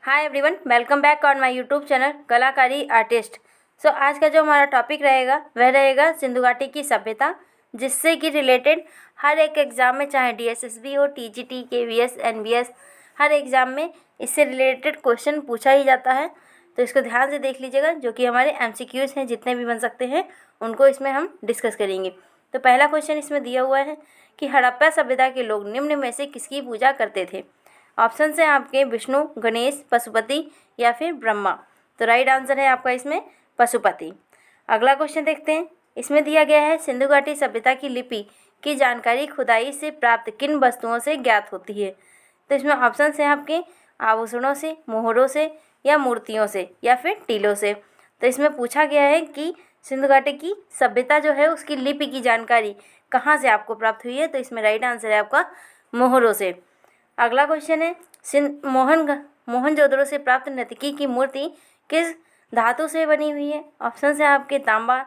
Hi everyone, welcome back on my YouTube channel कलाकारी artist. सो आज का जो हमारा टॉपिक रहेगा वह रहेगा सिंधु घाटी की सभ्यता, जिससे कि रिलेटेड हर एक एग्ज़ाम में, चाहे डीएसएसबी हो, टीजीटी, केवीएस, एनबीएस, हर एग्ज़ाम में इससे रिलेटेड क्वेश्चन पूछा ही जाता है। तो इसको ध्यान से देख लीजिएगा, जो कि हमारे एमसीक्यूज़ हैं, जितने भी बन सकते हैं उनको इसमें हम डिस्कस करेंगे। तो पहला क्वेश्चन इसमें दिया हुआ है कि हड़प्पा सभ्यता के लोग निम्न में से किसकी पूजा करते थे। ऑप्शन है आपके विष्णु, गणेश, पशुपति या फिर ब्रह्मा। तो राइट आंसर है आपका इसमें पशुपति। अगला क्वेश्चन देखते हैं। इसमें दिया गया है सिंधु घाटी सभ्यता की लिपि की जानकारी खुदाई से प्राप्त किन वस्तुओं से ज्ञात होती है। तो इसमें ऑप्शन है आपके आभूषणों से, मोहरों से या मूर्तियों से या फिर टीलों से। तो इसमें पूछा गया है कि सिंधु घाटी की सभ्यता जो है उसकी लिपि की जानकारी कहाँ से आपको प्राप्त हुई है। तो इसमें राइट आंसर है आपका मोहरों से। अगला क्वेश्चन है मोहनजोदड़ो से प्राप्त नर्तकी की मूर्ति किस धातु से बनी हुई है। ऑप्शन है आपके तांबा,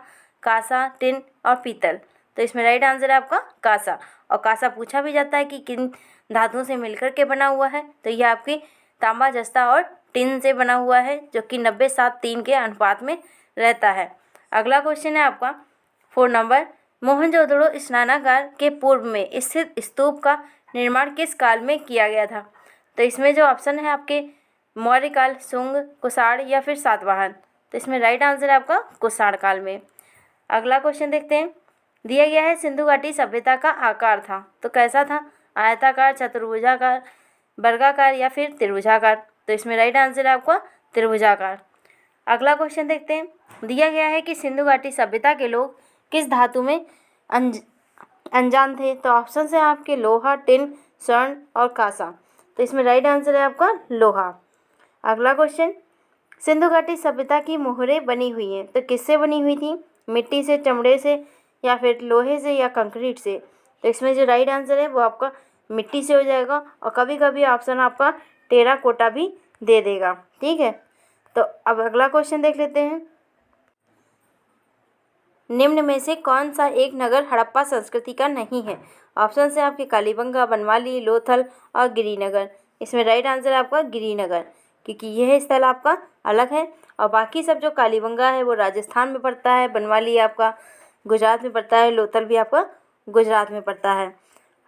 कांसा, टिन और पीतल। तो इसमें राइट आंसर है आपका कांसा। और कांसा पूछा भी जाता है कि किन धातुओं से मिलकर के बना हुआ है। तो यह आपकी तांबा, जस्ता और टिन से बना हुआ है, जो कि 90:7:3 के अनुपात में रहता है। अगला क्वेश्चन है आपका 4 नंबर। मोहनजोदड़ो स्नानागार के पूर्व में स्थित स्तूप का निर्माण किस काल में किया गया था। तो इसमें जो ऑप्शन है आपके मौर्य काल, शुंग, कुषाण या फिर सातवाहन। तो इसमें राइट आंसर है आपका कुषाण काल में। अगला क्वेश्चन देखते हैं। दिया गया है सिंधु घाटी सभ्यता का आकार था, तो कैसा था। आयताकार, चतुर्भुजाकार, वर्गाकार या फिर त्रिभुजाकार। तो इसमें राइट आंसर है आपका त्रिभुजाकार। अगला क्वेश्चन देखते हैं। दिया गया है कि सिंधु घाटी सभ्यता के लोग किस धातु में अनजान थे। तो ऑप्शन है आपके लोहा, टिन, स्वर्ण और कांसा। तो इसमें राइट आंसर है आपका लोहा। अगला क्वेश्चन। सिंधु घाटी सभ्यता की मोहरें बनी हुई हैं, तो किससे बनी हुई थी। मिट्टी से, चमड़े से या फिर लोहे से या कंक्रीट से। तो इसमें जो राइट आंसर है वो आपका मिट्टी से हो जाएगा। और कभी कभी ऑप्शन आपका टेराकोटा भी दे देगा, ठीक है। तो अब अगला क्वेश्चन देख लेते हैं। निम्न में से कौन सा एक नगर हड़प्पा संस्कृति का नहीं है। ऑप्शन है आपके कालीबंगा, बनवाली, लोथल और गिरिनगर। इसमें राइट आंसर है आपका गिरिनगर, क्योंकि यह स्थल आपका अलग है। और बाकी सब जो कालीबंगा है वो राजस्थान में पड़ता है, बनवाली आपका गुजरात में पड़ता है, लोथल भी आपका गुजरात में पड़ता है।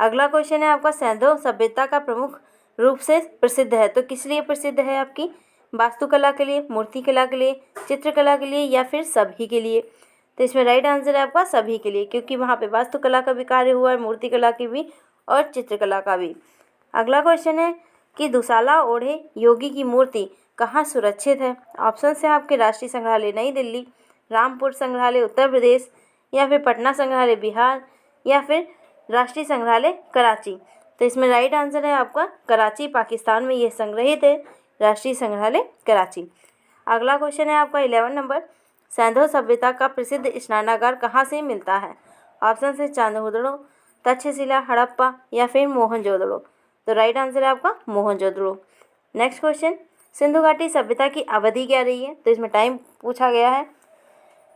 अगला क्वेश्चन है आपका सैंधव सभ्यता का प्रमुख रूप से प्रसिद्ध है, तो किस लिए प्रसिद्ध है। आपकी वास्तुकला के लिए, मूर्तिकला के लिए, चित्रकला के लिए या फिर सभी के लिए। तो इसमें राइट आंसर है आपका सभी के लिए, क्योंकि वहाँ पे वास्तुकला का भी कार्य हुआ है, मूर्तिकला की भी और चित्रकला का भी। अगला क्वेश्चन है कि दुशाला ओढ़े योगी की मूर्ति कहाँ सुरक्षित है। ऑप्शन है आपके राष्ट्रीय संग्रहालय नई दिल्ली, रामपुर संग्रहालय उत्तर प्रदेश या फिर पटना संग्रहालय बिहार या फिर राष्ट्रीय संग्रहालय कराची। तो इसमें राइट आंसर है आपका कराची, पाकिस्तान में यह संग्रहित है, राष्ट्रीय संग्रहालय कराची। अगला क्वेश्चन है आपका 11 नंबर। सैंधव सभ्यता का प्रसिद्ध स्नानागार कहाँ से मिलता है। ऑप्शन है चांदहोदड़ो, तक्षशिला, हड़प्पा या फिर मोहनजोदड़ो। तो राइट आंसर है आपका मोहनजोदड़ो। Next question. सिंधु घाटी सभ्यता की अवधि क्या रही है। तो इसमें टाइम पूछा गया है।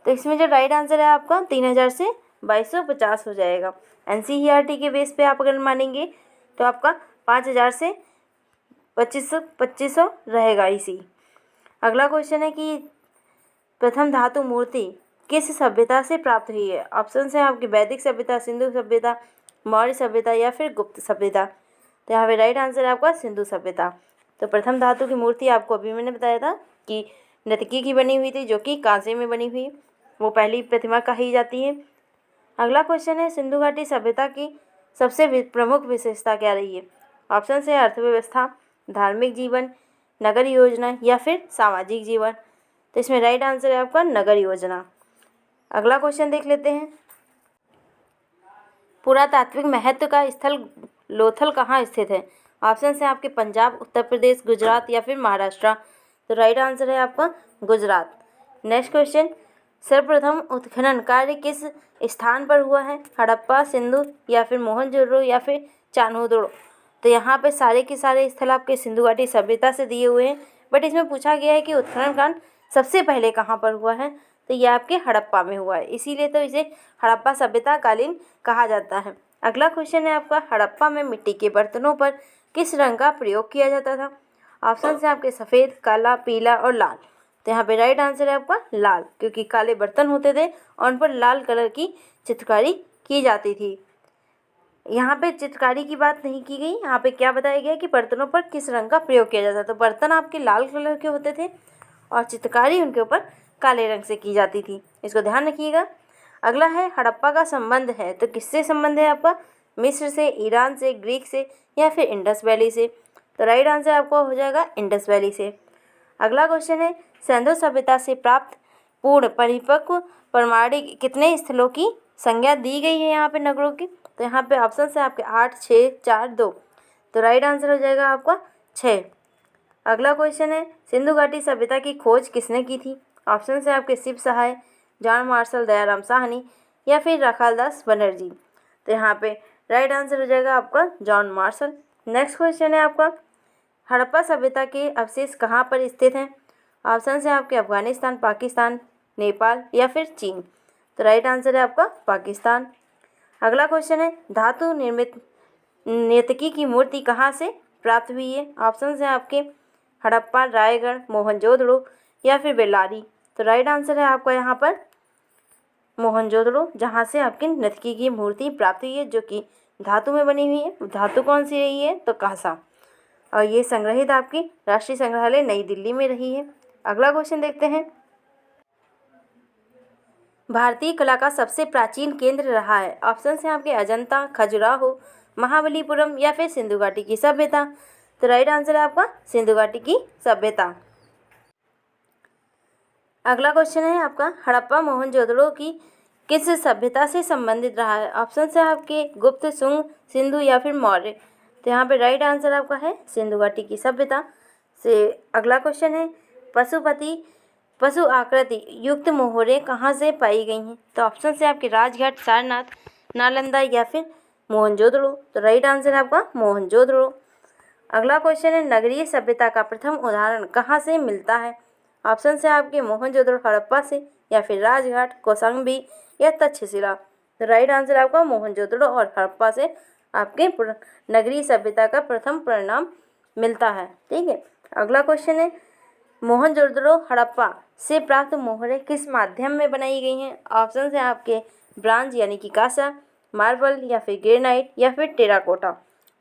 तो इसमें जो राइट आंसर है आपका 3000 से 2250 हो जाएगा। एनसीईआरटी के बेस पे आप अगर मानेंगे तो आपका 5000 से 2500 रहेगा इसी। अगला क्वेश्चन है कि प्रथम धातु मूर्ति किस सभ्यता से प्राप्त हुई है। ऑप्शन है आपकी वैदिक सभ्यता, सिंधु सभ्यता, मौर्य सभ्यता या फिर गुप्त सभ्यता। तो यहाँ पे राइट आंसर है आपका सिंधु सभ्यता। तो प्रथम धातु की मूर्ति आपको अभी मैंने बताया था कि नर्तकी की बनी हुई थी, जो कि कांसे में बनी हुई, वो पहली प्रतिमा कही जाती है। अगला क्वेश्चन है सिंधु घाटी सभ्यता की सबसे प्रमुख विशेषता क्या रही है। ऑप्शन है अर्थव्यवस्था, धार्मिक जीवन, नगर योजना या फिर सामाजिक जीवन। तो इसमें राइट आंसर है आपका नगर योजना। अगला क्वेश्चन देख लेते हैं। पुरातात्विक महत्व का स्थल लोथल कहाँ स्थित है। ऑप्शन है आपके पंजाब, उत्तर प्रदेश, गुजरात या फिर महाराष्ट्र। तो राइट आंसर है आपका गुजरात। Next question. सर्वप्रथम उत्खनन कार्य किस स्थान पर हुआ है। हड़प्पा, सिंधु या फिर मोहनजोदड़ो या फिर चान्होदड़ो। तो यहाँ पे सारे के सारे स्थल आपके सिंधु घाटी सभ्यता से दिए हुए हैं, बट इसमें पूछा गया है कि उत्खनन कांड सबसे पहले कहाँ पर हुआ है। तो यह आपके हड़प्पा में हुआ है, इसीलिए तो इसे हड़प्पा सभ्यता कालीन कहा जाता है। अगला क्वेश्चन है आपका हड़प्पा में मिट्टी के बर्तनों पर किस रंग का प्रयोग किया जाता था। ऑप्शन है आपके सफ़ेद, काला, पीला और लाल। तो यहाँ पे राइट आंसर है आपका लाल, क्योंकि काले बर्तन होते थे और उन पर लाल कलर की चित्रकारी की जाती थी। यहाँ पे चित्रकारी की बात नहीं की गई, यहाँ पे क्या बताया गया कि बर्तनों पर किस रंग का प्रयोग किया जाता है। तो बर्तन आपके लाल कलर के होते थे और चित्रकारी उनके ऊपर काले रंग से की जाती थी, इसको ध्यान रखिएगा। अगला है हड़प्पा का संबंध है, तो किससे संबंध है आपका? मिस्र से, ईरान से, ग्रीक से या फिर इंडस वैली से। तो राइट आंसर आपको हो जाएगा इंडस वैली से। अगला क्वेश्चन है सिंधु सभ्यता से प्राप्त पूर्ण परिपक्व प्रमाणिक कितने स्थलों की संज्ञा दी गई है यहाँ पे नगरों की? तो यहाँ पे ऑप्शन है आपके 8, 6, 4, 2। तो राइट आंसर हो जाएगा आपका 6। अगला क्वेश्चन है सिंधु घाटी सभ्यता की खोज किसने की थी? ऑप्शन है आपके शिव सहाय, जॉन मार्शल, दयाराम साहनी या फिर राखालदास बनर्जी। तो यहाँ पे राइट आंसर हो जाएगा आपका जॉन मार्शल। नेक्स्ट क्वेश्चन है आपका हड़प्पा सभ्यता के अवशेष कहाँ पर स्थित हैं? ऑप्शन है आपके अफगानिस्तान, पाकिस्तान, नेपाल या फिर चीन। तो राइट आंसर है आपका पाकिस्तान। अगला क्वेश्चन है धातु निर्मित नर्तकी की मूर्ति कहाँ से प्राप्त हुई है? ऑप्शन है आपके हड़प्पा, रायगढ़, मोहनजोदड़ो या फिर बेल्लारी। तो राइट आंसर है आपका यहाँ पर मोहनजोदड़ो, जहाँ से आपकी नर्तकी की मूर्ति प्राप्त हुई है, जो कि धातु में बनी हुई है। धातु कौन सी रही है? तो कांसा। और ये संग्रहित आपकी राष्ट्रीय संग्रहालय नई दिल्ली में रही है। अगला क्वेश्चन देखते हैं भारतीय कला का सबसे प्राचीन केंद्र रहा है। ऑप्शन है आपके अजंता, खजुराहो, महाबलीपुरम या फिर सिंधु घाटी की सभ्यता। तो राइट आंसर है आपका सिंधु घाटी की सभ्यता। अगला क्वेश्चन है आपका हड़प्पा मोहनजोदड़ो की किस सभ्यता से संबंधित रहा है? ऑप्शन है आपके गुप्त, शुंग, सिंधु या फिर मौर्य। तो यहाँ पे राइट आंसर आपका है सिंधु घाटी की सभ्यता से। अगला क्वेश्चन है पशु आकृति युक्त मोहरें कहाँ से पाई गई हैं? तो ऑप्शन है आपके राजघाट, सारनाथ, नालंदा या फिर मोहनजोदड़ो। तो राइट आंसर है आपका मोहनजोदड़ो। अगला क्वेश्चन है नगरीय सभ्यता का प्रथम उदाहरण कहाँ से मिलता है? ऑप्शन है आपके मोहनजोदड़ो, हड़प्पा से या फिर राजघाट, कौशाम्बी या तक्षशिला। तो राइट आंसर आपका मोहनजोदड़ो और हड़प्पा से आपके नगरीय सभ्यता का प्रथम परिणाम मिलता है। ठीक है। अगला क्वेश्चन है मोहनजोदड़ो हड़प्पा से प्राप्त मोहरें किस माध्यम में बनाई गई हैं? ऑप्शन है आपके ब्रांज यानी कि कांसा, मार्बल या फिर ग्रेनाइट या फिर टेराकोटा।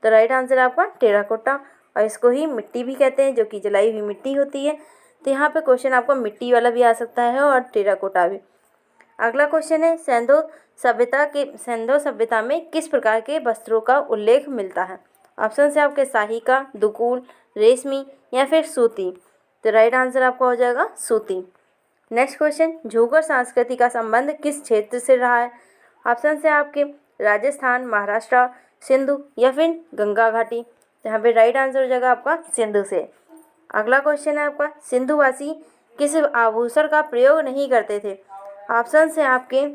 तो राइट आंसर आपका टेराकोटा, और इसको ही मिट्टी भी कहते हैं, जो कि जलाई हुई मिट्टी होती है। तो यहाँ पे क्वेश्चन आपको मिट्टी वाला भी आ सकता है और टेराकोटा भी। अगला क्वेश्चन है सिंधु सभ्यता में किस प्रकार के वस्त्रों का उल्लेख मिलता है? ऑप्शन है आपके साहिका, दुकूल, रेशमी या फिर सूती। तो राइट आंसर आपका हो जाएगा सूती। नेक्स्ट क्वेश्चन झूगर संस्कृति का संबंध किस क्षेत्र से रहा है? ऑप्शन है आपके राजस्थान, महाराष्ट्र, सिंधु या फिर गंगा घाटी। यहाँ पे राइट आंसर हो जाएगा आपका सिंधु से। अगला क्वेश्चन है आपका सिंधुवासी किस आभूषण का प्रयोग नहीं करते थे? ऑप्शन है आपके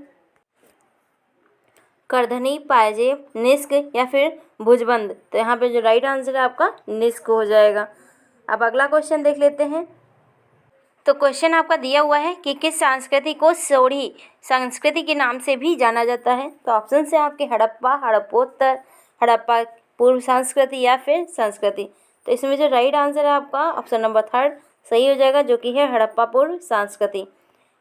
करधनी, पायजेब, निस्क या फिर भुजबंद। तो यहाँ पे जो राइट आंसर है आपका निस्क हो जाएगा। अब अगला क्वेश्चन देख लेते हैं। तो क्वेश्चन आपका दिया हुआ है कि किस संस्कृति को सोढ़ी संस्कृति के नाम से भी जाना जाता है? तो ऑप्शन है आपके हड़प्पा, हड़प्पोत्तर, हड़प्पा पूर्व संस्कृति या फिर संस्कृति। तो इसमें जो राइट आंसर है आपका ऑप्शन नंबर 3 सही हो जाएगा, जो कि है हड़प्पा पूर्व संस्कृति।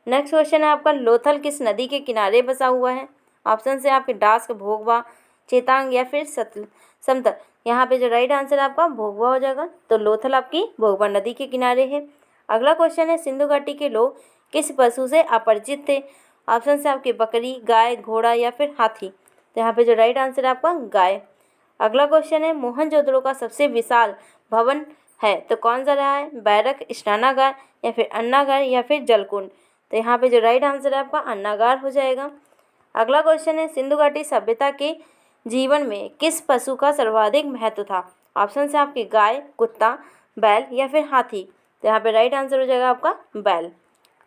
नेक्स्ट क्वेश्चन है आपका लोथल किस नदी के किनारे बसा हुआ है? ऑप्शन है आपके डास्क, भोगवा, चेतांग या फिर समतल। यहाँ पे जो राइट आंसर है आपका भोगवा हो जाएगा। तो लोथल आपकी भोगवा नदी के किनारे है। अगला क्वेश्चन है सिंधु घाटी के लोग किस पशु से अपरिचित थे? ऑप्शन है आपके बकरी, गाय, घोड़ा या फिर हाथी। तो यहाँ पे जो राइट आंसर है आपका गाय। अगला क्वेश्चन है मोहनजोदड़ो का सबसे विशाल भवन है तो कौन सा रहा है? बैरक, स्नानागार या फिर अन्नागार या फिर जलकुंड। तो यहाँ पे जो राइट आंसर है आपका अन्नागार हो जाएगा। अगला क्वेश्चन है सिंधु घाटी सभ्यता के जीवन में किस पशु का सर्वाधिक महत्व था? ऑप्शन है आपके गाय, कुत्ता, बैल या फिर हाथी। तो यहाँ पे राइट आंसर हो जाएगा आपका बैल।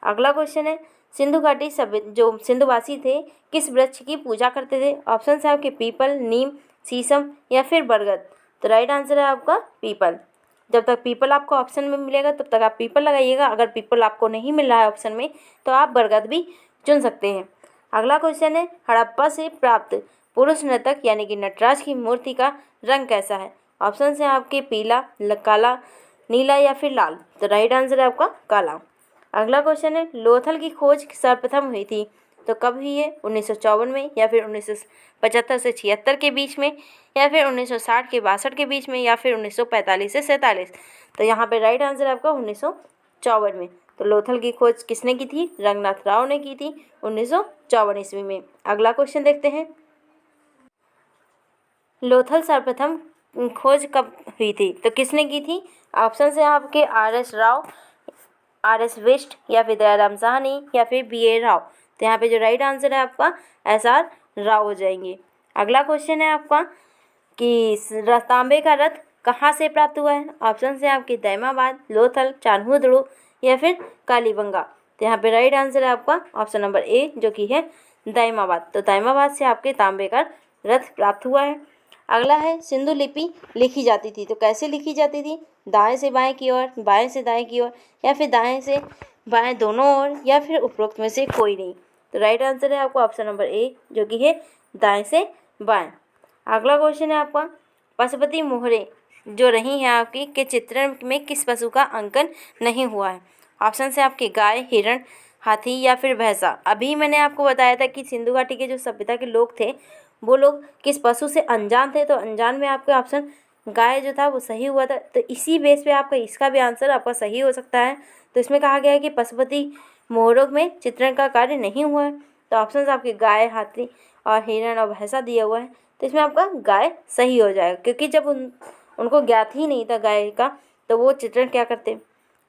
अगला क्वेश्चन है सिंधु घाटी जो सिंधुवासी थे किस वृक्ष की पूजा करते थे? ऑप्शन है आपके पीपल, नीम, शीशम या फिर बरगद। तो राइट आंसर है आपका पीपल। जब तक पीपल आपको ऑप्शन में मिलेगा तब तक आप पीपल लगाइएगा। अगर पीपल आपको नहीं मिल रहा है ऑप्शन में तो आप बरगद भी चुन सकते हैं। अगला क्वेश्चन है हड़प्पा से प्राप्त पुरुष नर्तक यानी कि नटराज की मूर्ति का रंग कैसा है? ऑप्शन है आपके पीला, काला, नीला या फिर लाल? तो राइट आंसर है आपका काला। अगला क्वेश्चन है, लोथल की खोज सर्वप्रथम हुई थी तो कब हुई है? 1954 में, या फिर 1975 से 76 के बीच में, या फिर 1960 के 62 के बीच में, या फिर 1945 से 47? तो यहाँ पे राइट आंसर है आपका 1954 में। तो लोथल की खोज किसने की थी? रंगनाथ राव ने की थी 1954 ईस्वी में। अगला क्वेश्चन देखते हैं, लोथल सर्वप्रथम खोज कब हुई थी? तो किसने की थी? ऑप्शन है आपके RS राव, RS बिष्ट, या फिर दयाराम साहनी, या फिर BA राव? तो यहाँ पे जो राइट आंसर है आपका SR राव हो जाएंगे। अगला क्वेश्चन है आपका कि तांबे का रथ कहाँ से प्राप्त हुआ है? ऑप्शन है आपके दैमाबाद, लोथल, चान्होदड़ो, या फिर कालीबंगा? तो यहाँ पे राइट आंसर है आपका ऑप्शन नंबर ए, जो कि है दैमाबाद। तो दैमाबाद से आपके तांबे का रथ प्राप्त हुआ है। अगला है, सिंधु लिपि लिखी जाती थी तो कैसे लिखी जाती थी? दाएं से बाएं की ओर, बाएं से दाएं की ओर, या फिर दाएं से बाएं दोनों ओर, या फिर उपरोक्त में से कोई नहीं? तो राइट आंसर है आपको ऑप्शन नंबर ए, जो कि है दाएं से बाएं। अगला क्वेश्चन है आपका, पशुपति मोहरे जो रही है आपकी के चित्रण में किस पशु का अंकन नहीं हुआ है? ऑप्शन है आपके गाय, हिरण, हाथी, या फिर भैंसा? अभी मैंने आपको बताया था कि सिंधु घाटी के जो सभ्यता के लोग थे वो लोग किस पशु से अनजान थे, तो अनजान में आपका ऑप्शन गाय जो था वो सही हुआ था। तो इसी बेस पे आपका इसका भी आंसर आपका सही हो सकता है। तो इसमें कहा गया है कि पशुपति मोहरों में चित्रण का कार्य नहीं हुआ है। तो ऑप्शन आपके गाय, हाथी और हिरण और भैंसा दिया हुआ है। तो इसमें आपका गाय सही हो जाएगा, क्योंकि जब उनको ज्ञात ही नहीं था गाय का, तो वो चित्रण क्या करते।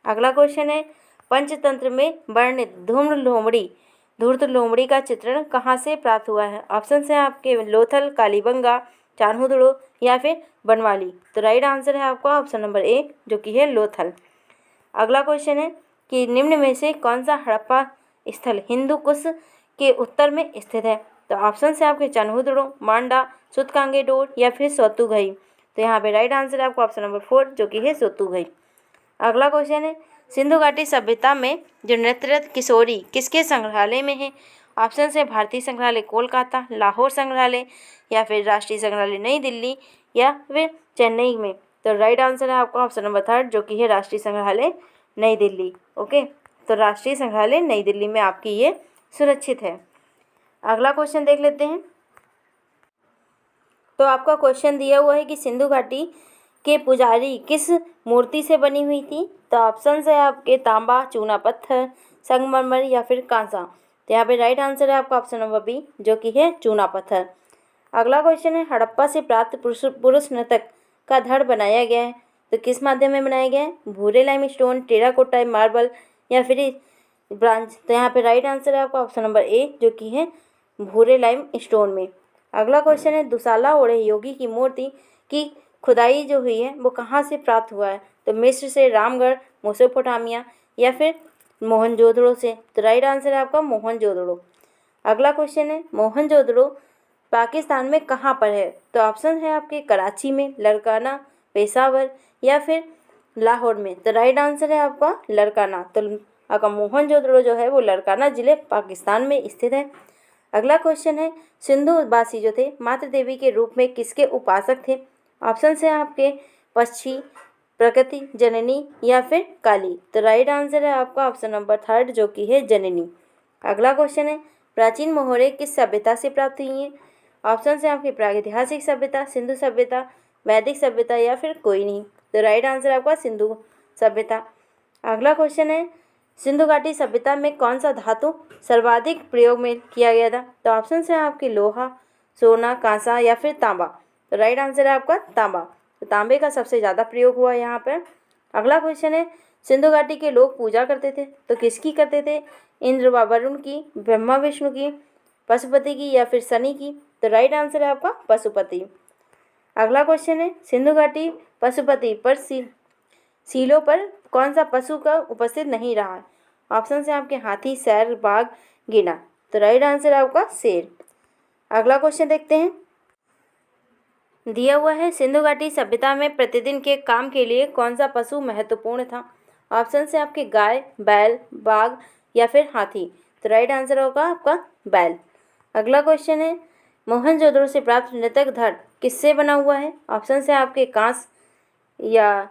अगला क्वेश्चन है, पंचतंत्र में वर्णित धूर्त लोमड़ी का चित्रण कहाँ से प्राप्त हुआ है? ऑप्शन है आपके लोथल, कालीबंगा, चान्होदड़ो, या फिर बनवाली? तो राइट आंसर है आपका ऑप्शन नंबर ए, जो कि है लोथल। अगला क्वेश्चन है कि निम्न में से कौन सा हड़प्पा स्थल हिंदू कुश के उत्तर में स्थित है? तो ऑप्शन है आपके चान्होदड़ो, मांडा, सूतकांगेडोर, या फिर सोतुघई? तो यहाँ पे राइट आंसर है आपका ऑप्शन नंबर 4, जो कि है सोतुघई। अगला क्वेश्चन है, सिंधु घाटी सभ्यता में जो नृत्यरत किशोरी किसके संग्रहालय में है? ऑप्शन है भारतीय संग्रहालय कोलकाता, लाहौर संग्रहालय, या फिर राष्ट्रीय संग्रहालय नई दिल्ली, या फिर चेन्नई में? तो राइट आंसर है आपका ऑप्शन नंबर 3, जो कि है राष्ट्रीय संग्रहालय नई दिल्ली। ओके, तो राष्ट्रीय संग्रहालय नई दिल्ली में आपकी ये सुरक्षित है। अगला क्वेश्चन देख लेते हैं। तो आपका क्वेश्चन दिया हुआ है कि सिंधु घाटी के पुजारी किस मूर्ति से बनी हुई थी? तो ऑप्शन है आपके तांबा, चूना पत्थर, संगमरमर, या फिर कांसा? तो यहाँ पे राइट आंसर है आपका ऑप्शन नंबर बी, जो कि है चूना पत्थर। अगला क्वेश्चन है, हड़प्पा से प्राप्त पुरुष नर्तक का धड़ बनाया गया है तो किस माध्यम में बनाया गया है? भूरे लाइमस्टोन, टेराकोटा, मार्बल, या फिर ब्रांज? तो यहाँ पे राइट आंसर है आपका ऑप्शन नंबर ए, जो कि है भूरे लाइमस्टोन में। अगला क्वेश्चन है, दुसाला ओढ़े योगी की मूर्ति की खुदाई जो हुई है वो कहाँ से प्राप्त हुआ है? तो मिस्र से, रामगढ़, मेसोपोटामिया, या फिर मोहनजोदड़ो से? तो राइट आंसर है आपका मोहनजोदड़ो। अगला क्वेश्चन है, मोहनजोदड़ो पाकिस्तान में कहाँ पर है? तो ऑप्शन है आपके कराची में, लड़काना, पेशावर, या फिर लाहौर में? तो राइट आंसर है आपका लड़काना। तो आपका मोहनजोदड़ो जो है वो लड़काना जिले पाकिस्तान में स्थित है। अगला क्वेश्चन है, सिंधुवासी जो थे मातृ देवी के रूप में किसके उपासक थे? ऑप्शन है आपके पक्षी, प्रकृति, जननी, या फिर काली? तो राइट आंसर है आपका ऑप्शन नंबर 3, जो कि है जननी। अगला क्वेश्चन है, प्राचीन मोहरे किस सभ्यता से प्राप्त हुई हैं? ऑप्शन है आपकी प्रागैतिहासिक सभ्यता, सिंधु सभ्यता, वैदिक सभ्यता, या फिर कोई नहीं? तो राइट आंसर आपका सिंधु सभ्यता। अगला क्वेश्चन है, सिंधु घाटी सभ्यता में कौन सा धातु सर्वाधिक प्रयोग में किया गया था? तो ऑप्शन है आपके लोहा, सोना, कांसा, या फिर तांबा? तो राइट आंसर है आपका तांबा। तो तांबे का सबसे ज़्यादा प्रयोग हुआ यहाँ पर। अगला क्वेश्चन है, सिंधु घाटी के लोग पूजा करते थे तो किसकी करते थे? इंद्र व वरुण की, ब्रह्मा विष्णु की, पशुपति की, या फिर शनि की? तो राइट आंसर है आपका पशुपति। अगला क्वेश्चन है, सिंधु घाटी पशुपति पर सीलों पर कौन सा पशु का उपस्थित नहीं रहा है? ऑप्शन है आपके हाथी, शेर, बाघ, गिना? तो राइट आंसर है आपका शेर। अगला क्वेश्चन देखते हैं। दिया हुआ है, सिंधु घाटी सभ्यता में प्रतिदिन के काम के लिए कौन सा पशु महत्वपूर्ण था? ऑप्शन है आपके गाय, बैल, बाघ, या फिर हाथी? तो राइट आंसर होगा आपका बैल। अगला क्वेश्चन है, मोहनजोदड़ो से प्राप्त नृतक धड़ किससे बना हुआ है? ऑप्शन है आपके कांस, या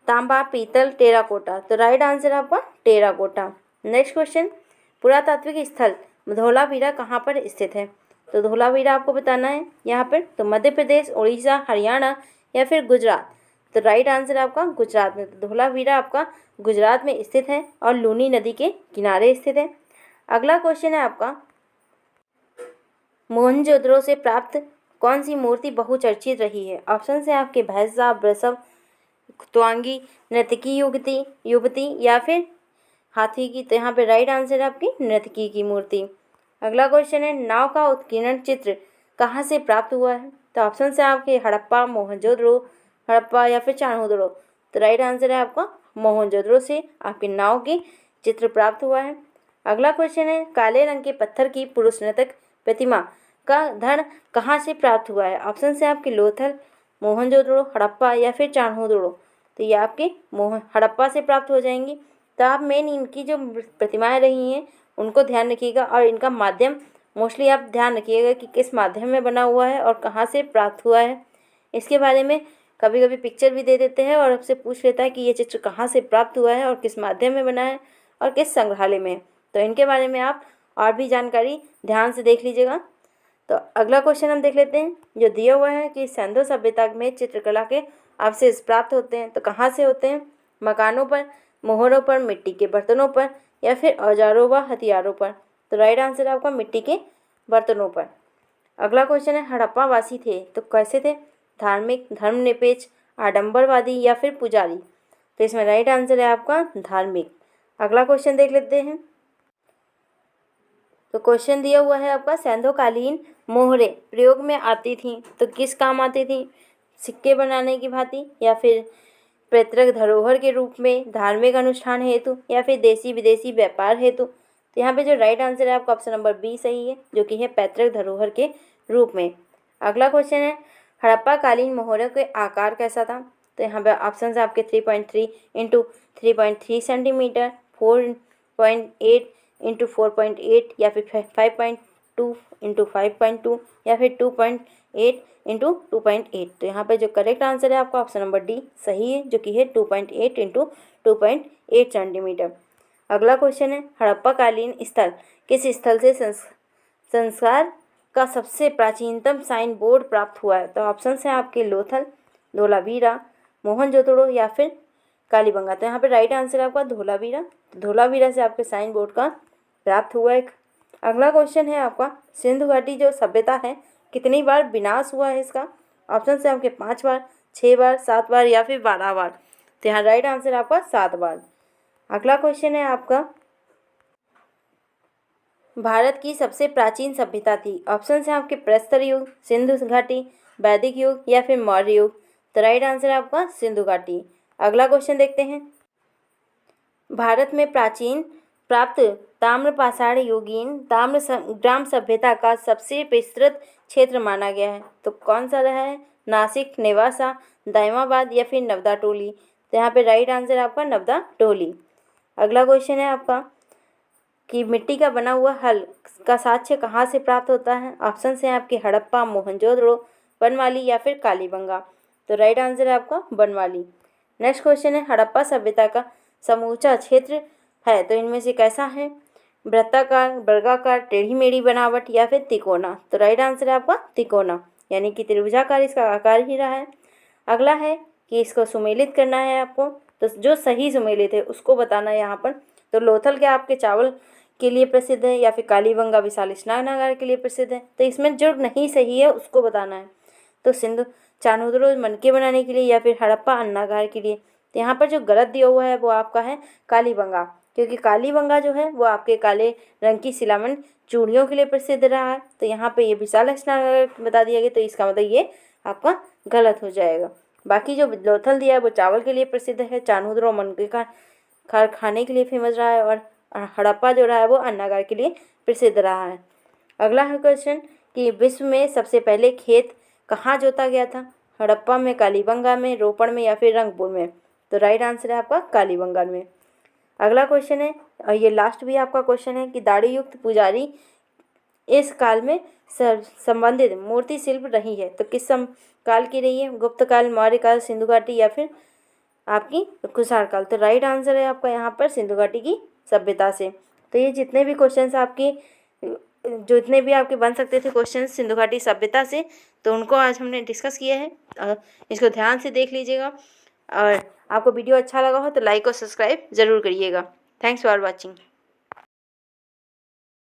तांबा, पीतल, टेराकोटा। तो राइट आंसर आपका टेराकोटा। नेक्स्ट क्वेश्चन, पुरातात्विक स्थल धौलावीरा कहाँ पर स्थित है? तो धौलावीरा आपको बताना है यहाँ पर। तो मध्य प्रदेश, उड़ीसा, हरियाणा या फिर गुजरात। तो राइट आंसर आपका गुजरात में। तो धौलावीरा आपका गुजरात में स्थित है और लूनी नदी के किनारे स्थित है। अगला क्वेश्चन है आपका, मोहनजोदड़ो से प्राप्त कौन सी मूर्ति बहुचर्चित रही है? ऑप्शन है आपके भैंसा, वृषभ, त्वांगी, नर्तकी युवती या फिर हाथी की। तो यहाँ पे राइट आंसर है आपकी नर्तकी की मूर्ति। अगला क्वेश्चन है, नाव का उत्कीर्णन चित्र कहाँ से प्राप्त हुआ है? तो ऑप्शन है आपके हड़प्पा, मोहनजोदड़ो, हड़प्पा या फिर चान्होदड़ो। तो राइट आंसर है आपका मोहनजोदड़ो से आपके नाव के चित्र प्राप्त हुआ है। अगला क्वेश्चन है, काले रंग के पत्थर की पुरुष नर्तक प्रतिमा का धड़ कहाँ से प्राप्त हुआ है? ऑप्शन है आपके लोथल, मोहनजोदड़ो, हड़प्पा या फिर चान्होदड़ो। तो ये आपके हड़प्पा से प्राप्त हो जाएंगी। तो आप मेन इनकी जो प्रतिमाएं रही हैं उनको ध्यान रखिएगा और इनका माध्यम मोस्टली आप ध्यान रखिएगा कि किस माध्यम में बना हुआ है और कहाँ से प्राप्त हुआ है। इसके बारे में कभी कभी पिक्चर भी दे देते हैं और आपसे पूछ लेता है कि ये चित्र कहाँ से प्राप्त हुआ है और किस माध्यम में बना है और किस संग्रहालय में है। तो इनके बारे में आप और भी जानकारी ध्यान से देख लीजिएगा। तो अगला क्वेश्चन हम देख लेते हैं, जो दिया हुआ है कि सिंधु सभ्यता में चित्रकला के अवशेष प्राप्त होते हैं। तो कहाँ से होते हैं? मकानों पर, मोहरों पर, मिट्टी के बर्तनों पर या फिर औजारों व हथियारों पर। तो राइट आंसर है आपका मिट्टी के बर्तनों पर। अगला क्वेश्चन है, हड़प्पा वासी थे तो कैसे थे? धार्मिक, धर्मनिरपेक्ष, आडंबरवादी या फिर पुजारी। तो इसमें राइट आंसर है आपका धार्मिक। अगला क्वेश्चन देख लेते हैं। तो क्वेश्चन दिया हुआ है आपका, सैंधवकालीन मोहरें प्रयोग में आती थीं तो किस काम आती थी? सिक्के बनाने की भांति या फिर पैतृक धरोहर के रूप में, धार्मिक अनुष्ठान हेतु या फिर देसी विदेशी व्यापार हेतु। तो यहाँ पे जो राइट आंसर है आपका ऑप्शन नंबर बी सही है, जो कि है पैतृक धरोहर के रूप में। अगला क्वेश्चन है, हड़प्पा कालीन मोहरों के आकार कैसा था? तो यहाँ पे ऑप्शन है आपके 3.3 इंटू 3.3 सेंटीमीटर, 4.8 इंटू 4.8 या फिर 5.2 इंटू 5.2 या फिर 2.8 इंटू 2.8। तो यहाँ पे जो करेक्ट आंसर है आपका ऑप्शन नंबर डी सही है, जो कि है 2.8 इंटू 2.8 सेंटीमीटर। अगला क्वेश्चन है, हड़प्पा कालीन स्थल किस स्थल से संस्कार का सबसे प्राचीनतम साइन बोर्ड प्राप्त हुआ है? तो ऑप्शन है आपके लोथल, धौलावीरा, मोहनजोदड़ो या फिर कालीबंगा। तो यहाँ पे राइट आंसर है आपका धौलावीरा। धौलावीरा से आपके साइन बोर्ड का प्राप्त हुआ है। अगला क्वेश्चन है आपका, सिंधु घाटी जो सभ्यता है कितनी बार विनाश हुआ है इसका? ऑप्शन है आपके 5 बार, 6 बार, 7 बार या फिर 12 बार। तो यहाँ राइट आंसर है आपका 7 बार। अगला क्वेश्चन है आपका, भारत की सबसे प्राचीन सभ्यता थी। ऑप्शन है आपके प्रस्तर युग, सिंधु घाटी, वैदिक युग या फिर मौर्य युग। तो राइट आंसर है आपका सिंधु घाटी। अगला क्वेश्चन देखते हैं, भारत में प्राचीन प्राप्त ताम्रपाषाण युगीन ग्राम सभ्यता का सबसे विस्तृत क्षेत्र माना गया है। तो कौन सा रहा है? नासिक, नेवासा, दाइमाबाद या फिर नवदा टोली। तो यहाँ पे राइट आंसर है आपका नवदा टोली। अगला क्वेश्चन है आपका कि मिट्टी का बना हुआ हल का साक्ष्य कहाँ से प्राप्त होता है? ऑप्शन है आपके हड़प्पा, मोहनजोदड़ो, बनवाली या फिर कालीबंगा। तो राइट आंसर है आपका बनवाली। नेक्स्ट क्वेश्चन है, हड़प्पा सभ्यता का समूचा क्षेत्र है तो इनमें से कैसा है? वृत्ताकार, वर्गाकार, टेढ़ी मेढ़ी बनावट या फिर तिकोना। तो राइट आंसर है आपका तिकोना, यानी कि त्रिभुजाकार इसका आकार ही रहा है। अगला है कि इसको सुमेलित करना है आपको, तो जो सही सुमेलित है उसको बताना है यहाँ पर। तो लोथल क्या आपके चावल के लिए प्रसिद्ध है या फिर कालीबंगा विशाल स्नानागार के लिए प्रसिद्ध है? तो इसमें जो नहीं सही है उसको बताना है। तो सिंधु चान्होदड़ो मनके बनाने के लिए या फिर हड़प्पा अन्नागार के लिए। तो यहाँ पर जो गलत दिया हुआ है वो आपका है कालीबंगा, क्योंकि कालीबंगा जो है वो आपके काले रंग की सिलामन चूड़ियों के लिए प्रसिद्ध रहा है। तो यहाँ पे ये विशाल स्नानागार बता दिया गया, तो इसका मतलब ये आपका गलत हो जाएगा। बाकी जो लोथल दिया है वो चावल के लिए प्रसिद्ध है, चान्होदड़ो मनके का खाने के लिए फेमस रहा है और हड़प्पा जो रहा है वो अन्नागार के लिए प्रसिद्ध रहा है। अगला है क्वेश्चन कि विश्व में सबसे पहले खेत कहाँ जोता गया था? हड़प्पा में, कालीबंगा में, रोपड़ में या फिर रंगपुर में। तो राइट आंसर है आपका कालीबंगा में। अगला क्वेश्चन है, और ये लास्ट भी आपका क्वेश्चन है कि दाढ़ी युक्त पुजारी इस काल में संबंधित मूर्ति शिल्प रही है तो किस काल की रही है? गुप्त काल, मौर्य काल, सिंधु घाटी या फिर आपकी खुशहाल काल। तो राइट आंसर है आपका यहाँ पर सिंधु घाटी की सभ्यता से। तो ये जितने भी क्वेश्चंस आपके जो इतने भी आपके बन सकते थे क्वेश्चंस सिंधु घाटी सभ्यता से, तो उनको आज हमने डिस्कस किया है। इसको ध्यान से देख लीजिएगा और आपको वीडियो अच्छा लगा हो तो लाइक और सब्सक्राइब ज़रूर करिएगा। Thanks for watching.